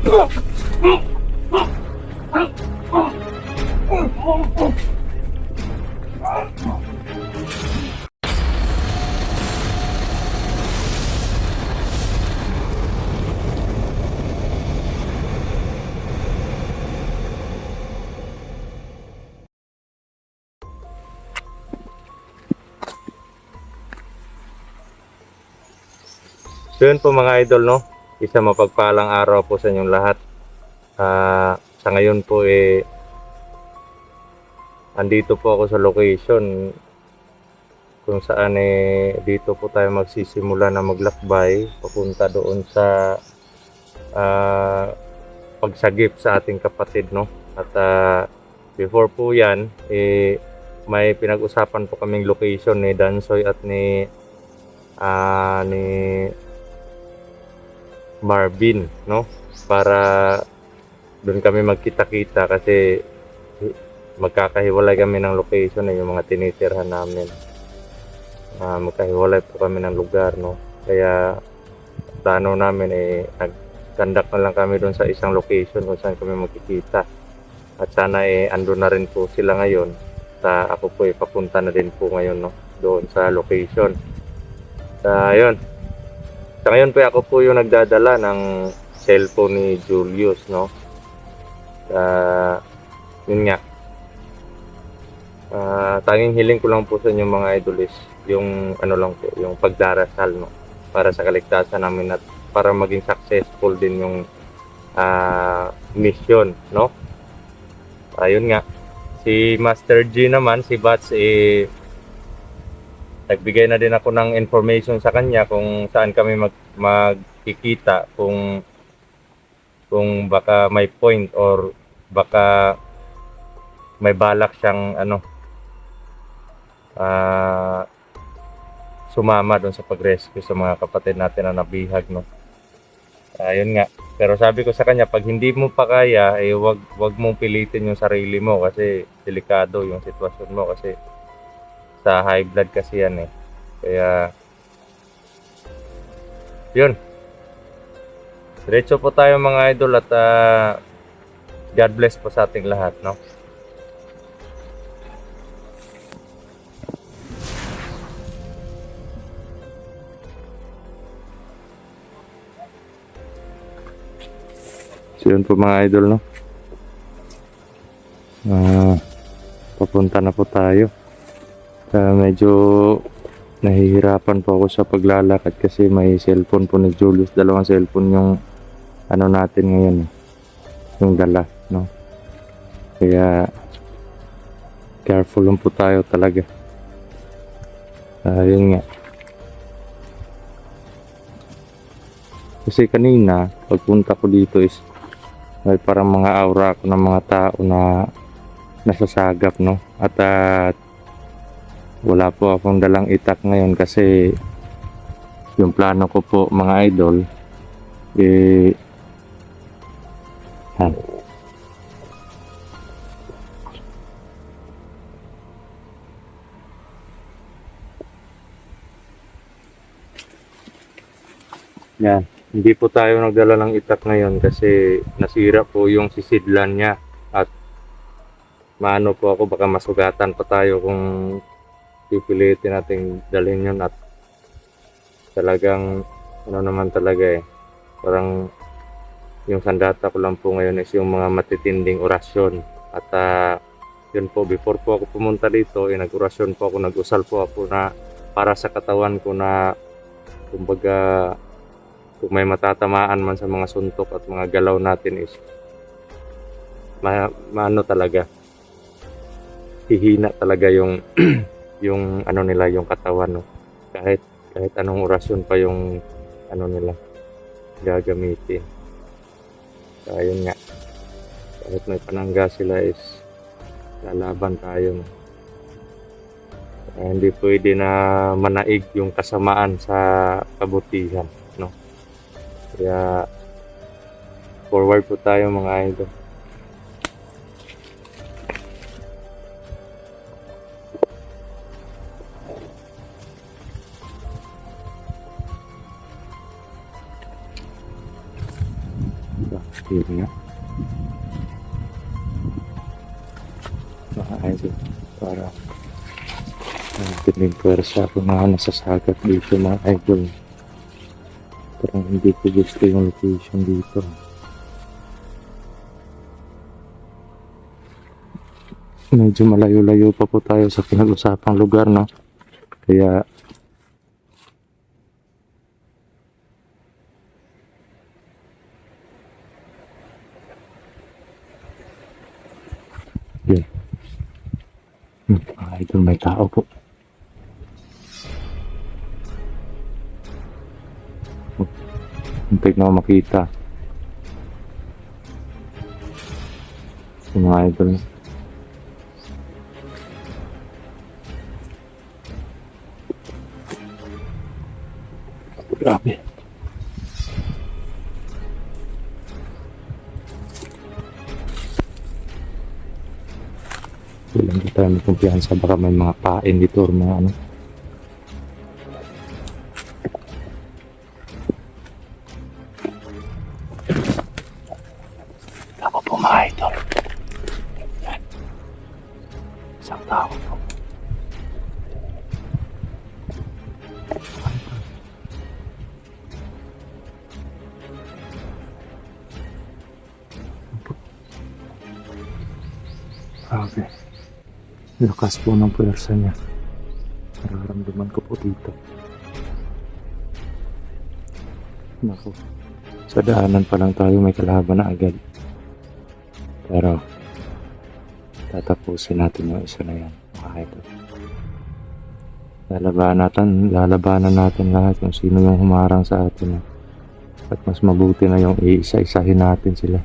So yun po mga idol, no? Isa mapagpalang araw po sa inyong lahat. Sa ngayon po andito po ako sa location kung saan dito po tayo magsisimula na maglakbay papunta doon sa pagsagip sa ating kapatid, no? At before po yan, may pinag-usapan po kaming location ni Dansoy at ni Marvin, no? Para doon kami magkita-kita kasi magkakahiwalay kami ng location yung mga tinitirhan namin. Magkahiwalay po kami ng lugar, no? Kaya plano namin nag-conduct na lang kami doon sa isang location kung saan kami magkikita. At sana andun na rin po sila ngayon. Ako po papunta na din po ngayon, no? Doon sa location. Yun. Sa ngayon po ako po yung nagdadala ng cellphone ni Julius, no? Yun nga. Tanging hiling ko lang po sa inyo mga idolis, yung ano lang po, yung pagdarasal, no? Para sa kaligtasan namin at para maging successful din yung mission, no? Ayun nga. Si Master G naman, si Bats, nagbigay na din ako ng information sa kanya kung saan kami magkikita, kung baka may point or baka may balak siyang sumama doon sa pag-rescue sa mga kapatid natin na nabihag, no. Ayun nga. Pero sabi ko sa kanya, pag hindi mo pa kaya, wag mong pilitin yung sarili mo kasi delikado yung sitwasyon mo kasi sa high blood kasi yan Kaya yun. Diretso po tayo mga idol at God bless po sa ating lahat, no? So yun po mga idol, no? Papunta na po tayo. Medyo nahihirapan po ako sa paglalakad kasi may cellphone po ni Julius, dalawang cellphone yung natin ngayon, yung dala, no? Kaya careful lang po tayo talaga. Yun nga. Kasi kanina pagpunta ko dito may parang mga aura ako ng mga tao na nasasagap, no? At wala po akong dalang itak ngayon kasi yung plano ko po mga idol yan, hindi po tayo nagdala ng itak ngayon kasi nasira po yung sisidlan niya at maano po ako, baka masugatan pa tayo kung pipilitin natin dalhin yun at talagang naman talaga parang yung sandata ko lang po ngayon is yung mga matitinding orasyon at yun po, before po ako pumunta dito nag-orasyon po ako, nag-usal po ako na para sa katawan ko na kumbaga kung may matatamaan man sa mga suntok at mga galaw natin is maano talaga, hihina talaga yung yung nila, yung katawan, no? Kahit anong orasyon pa yung nila gagamitin. So ayun nga, kahit may panangga sila is lalaban tayo, no? Hindi pwede na manaig yung kasamaan sa kabutihan, no? Kaya forward po tayo mga idol. Yun nga. Mga idol, para natin pwersa ako na nasasagat dito mga idol. Parang hindi ko gusto yung location dito. Medyo malayo-layo pa po tayo sa pinag-usapang lugar, no? Kaya yun. Mga idol, may tao po. Muntik na ako makita. Yung mga idol. Grabe. Walang di tayo may kumpiyansa. Baka may mga pain dito or mga ano. Ako po mga idol. Yan. Isang tao po. Grabe. Lakas po ng pwersa niya. Nararamdaman ko po dito. Naku. Sa daanan pa lang tayo may kalaban na agad. Pero tatapusin natin yung isa na yan. Mga idol. Lalabanan natin lahat kung sino yung humarang sa atin. At mas mabuti na yung iisa-isahin natin sila.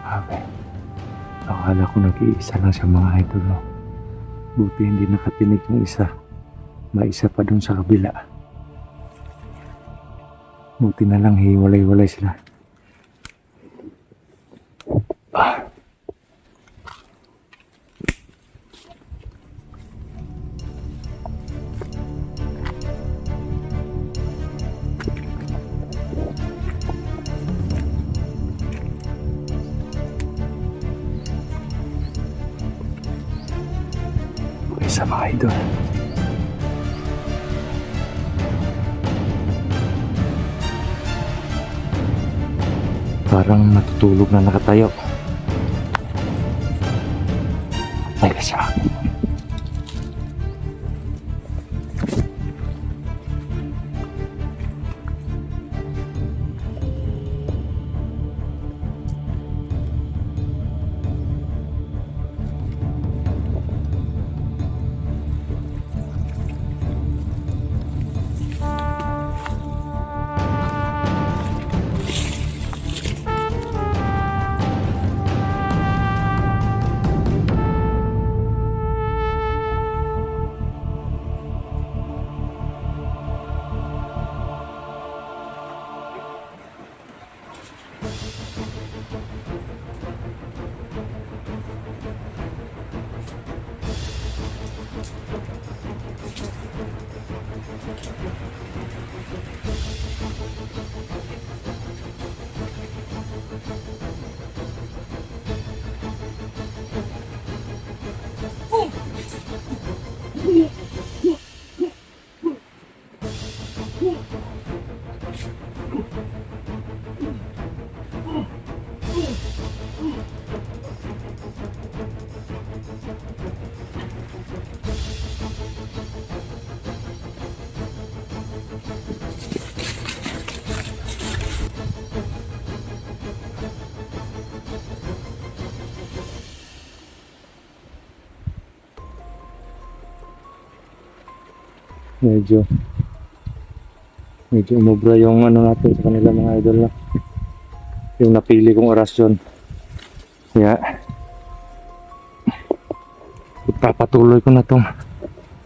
Grabe. Akala ko nag-iisa lang siya mga idol, no? Buti hindi nakatinig yung isa. May isa pa dun sa kabila. Buti na lang hiwalay-walay sila. Isa mga idol. Parang natutulog na nakatayo. Ay, sa medyo umubra yung ano natin sa kanila mga idol na yung napili kong orasyon. Kaya ipapatuloy ko na tong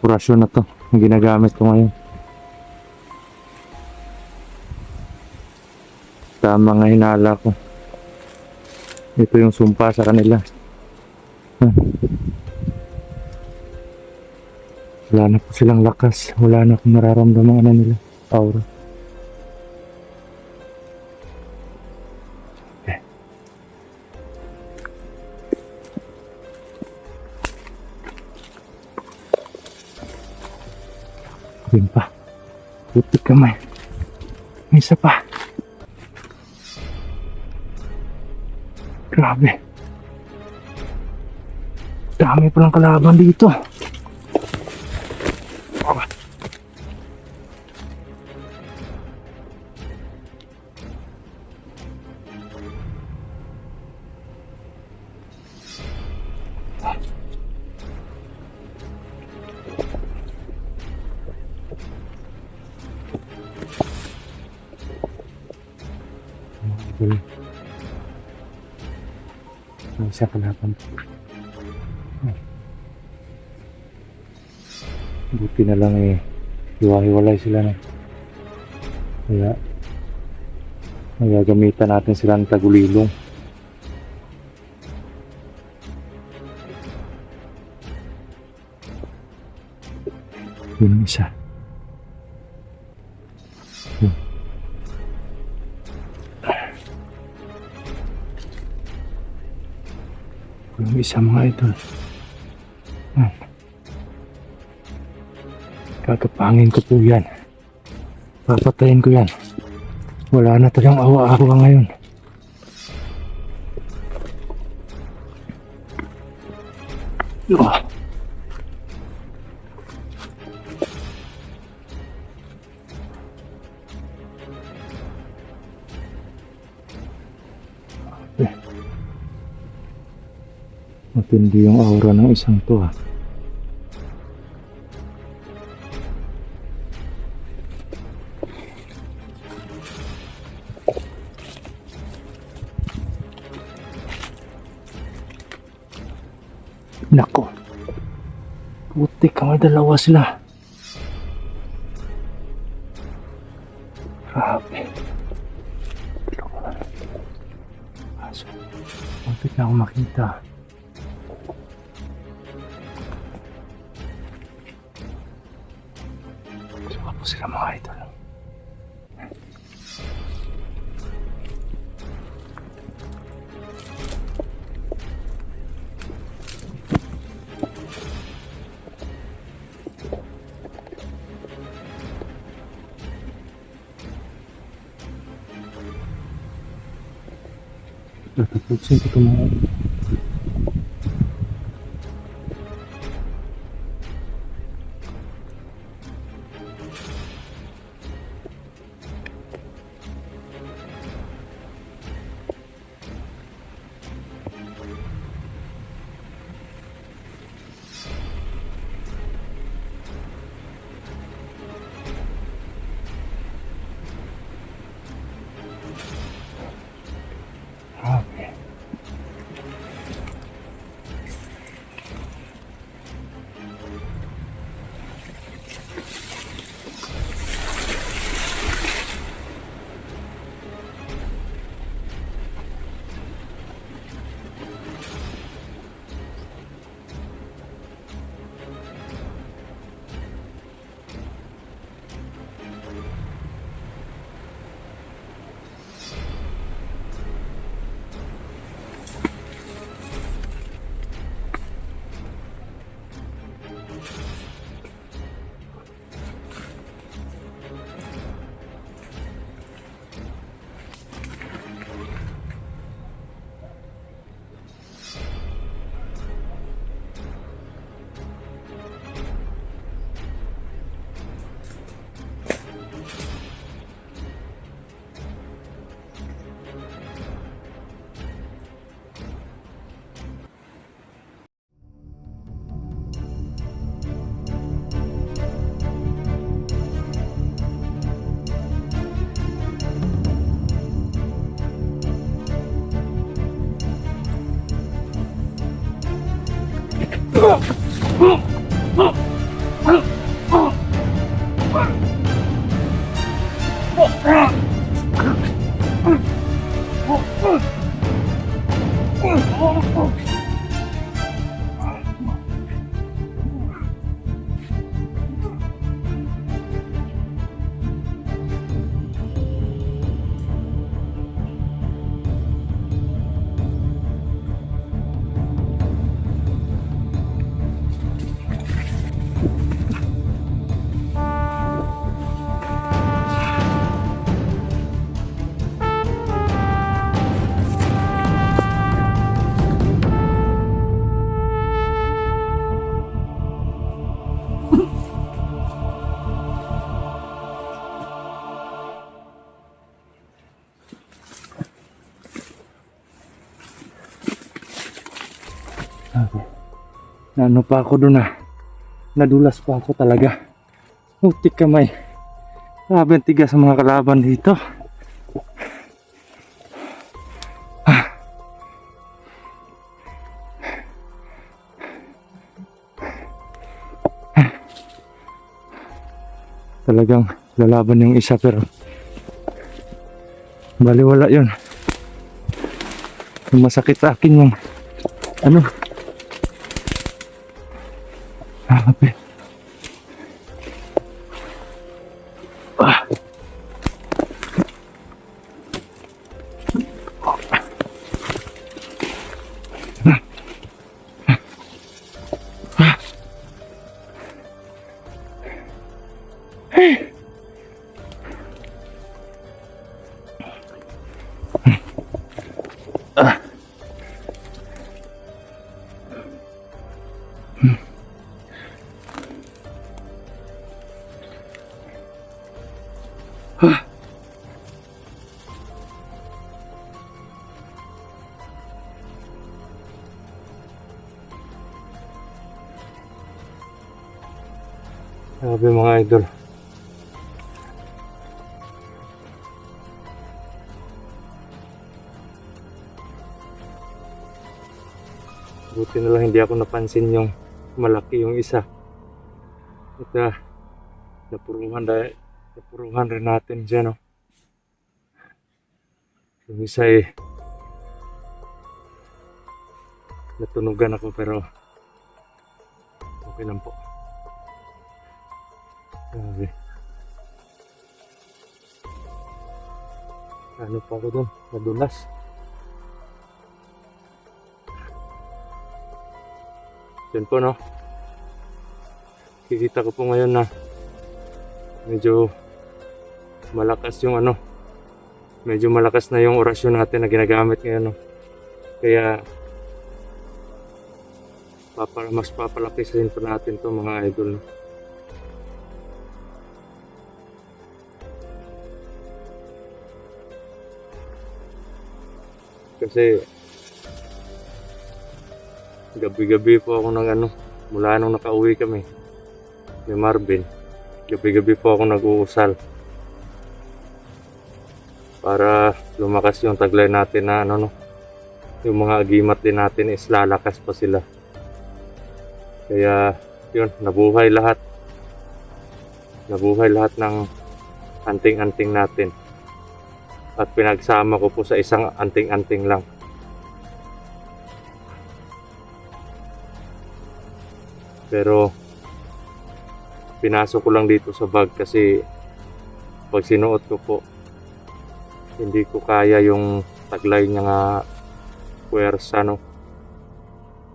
orasyon na to, yung ginagamit ko ngayon. Tama nga hinala ko. Ito yung sumpa sa kanila. Wala na po silang lakas. Wala na akong nararamdaman ano nila. Aura. Okay. Yun pa. Putik kamay. May isa pa. Grabe. Dami palang kalaban dito. May isa kalaban. Buti na lang hiwa-hiwalay sila na. Kaya gamitan natin sila ng tagulilong. Yun ang isa. Yung isa mga idol. Kakapangin ko po yan. Papatayin ko yan. Wala na tayong awa-awa ngayon. Matindi yung aura ng isang to ha. Nako. Putik ka, may dalawa sila. Grabe. Aso. Putik na ako makita. Suka po sila mga idol. Tatapusin ko ito mga. Okay. Naano pa ako doon nadulas pa ako talaga. Utik kamay. Grabe ang tigas sa mga kalaban dito. Talagang lalaban yung isa pero baliwala yun. Yung masakit sa akin yung ano. Grabe. Grabe mga idol. Buti na lang hindi ako napansin yung malaki yung isa. At napuruhan rin natin dyan, no? Yung isa natunugan ako pero okay lang po. Grabe. Ano pa ako doon? Nadulas. Yan po, no? Kikita ko po ngayon na medyo malakas yung medyo malakas na yung orasyon natin na ginagamit ngayon, no? Kaya mas papalaki rin pa natin to mga idol. Kasi gabi-gabi po ako mula nung nakauwi kami ni Marvin. Gabi-gabi po ako nag-uusal para lumakas yung taglay natin na yung mga agimat din natin is lalakas pa sila. Kaya yun, nabuhay lahat ng anting-anting natin at pinagsama ko po sa isang anting-anting lang. Pero pinasok ko lang dito sa bag kasi pag sinuot ko po hindi ko kaya yung taglay niya nga puwersa,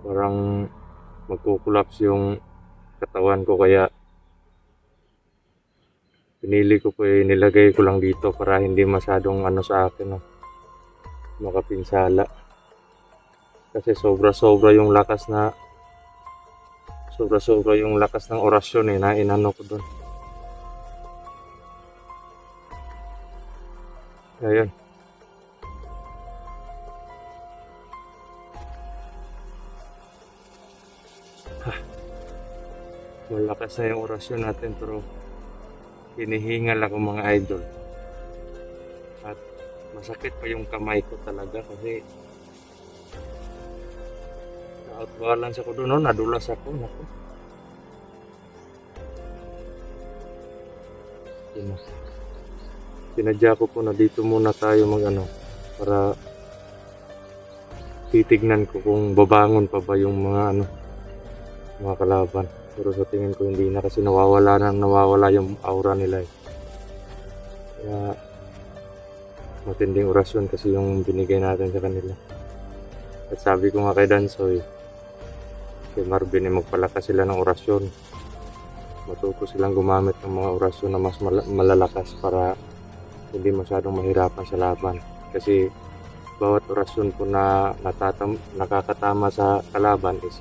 parang magkukulaps yung katawan ko, kaya pinili ko po nilagay ko lang dito para hindi masyadong sa akin, makapinsala. Kasi sobra yung lakas ng orasyon na inano ko doon. Ayun. Malakas na yung orasyon natin pero hinihingal ako mga idol. At masakit pa yung kamay ko talaga kasi na-outbalance ako doon, nadulas ako. Naku. Sinadya ko po na dito muna tayo para titignan ko kung babangon pa ba yung mga kalaban. Pero sa tingin ko hindi na, kasi nawawala yung aura nila eh. Kaya matinding orasyon kasi yung binigay natin sa kanila. At sabi ko nga kay Dansoy, kay Marvin, magpalakas sila ng orasyon. Matuto silang gumamit ng mga orasyon na mas malalakas para hindi masyadong mahirapan sa laban. Kasi bawat orasyon po na nakakatama sa kalaban is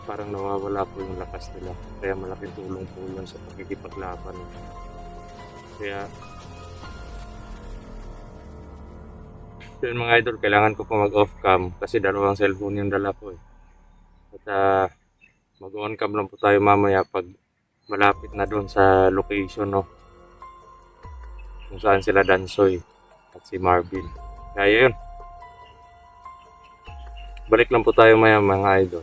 parang nawawala po yung lakas nila. Kaya malaking tulong po yun sa pagkikipaglaban. Kaya yun mga idol, kailangan ko po mag-off cam kasi dalawang cellphone yung dala ko eh. At mag-on cam lang po tayo mamaya pag malapit na doon sa location kung saan sila Dansoy at si Marvin. Kaya yun, balik lang po tayo maya mga idol.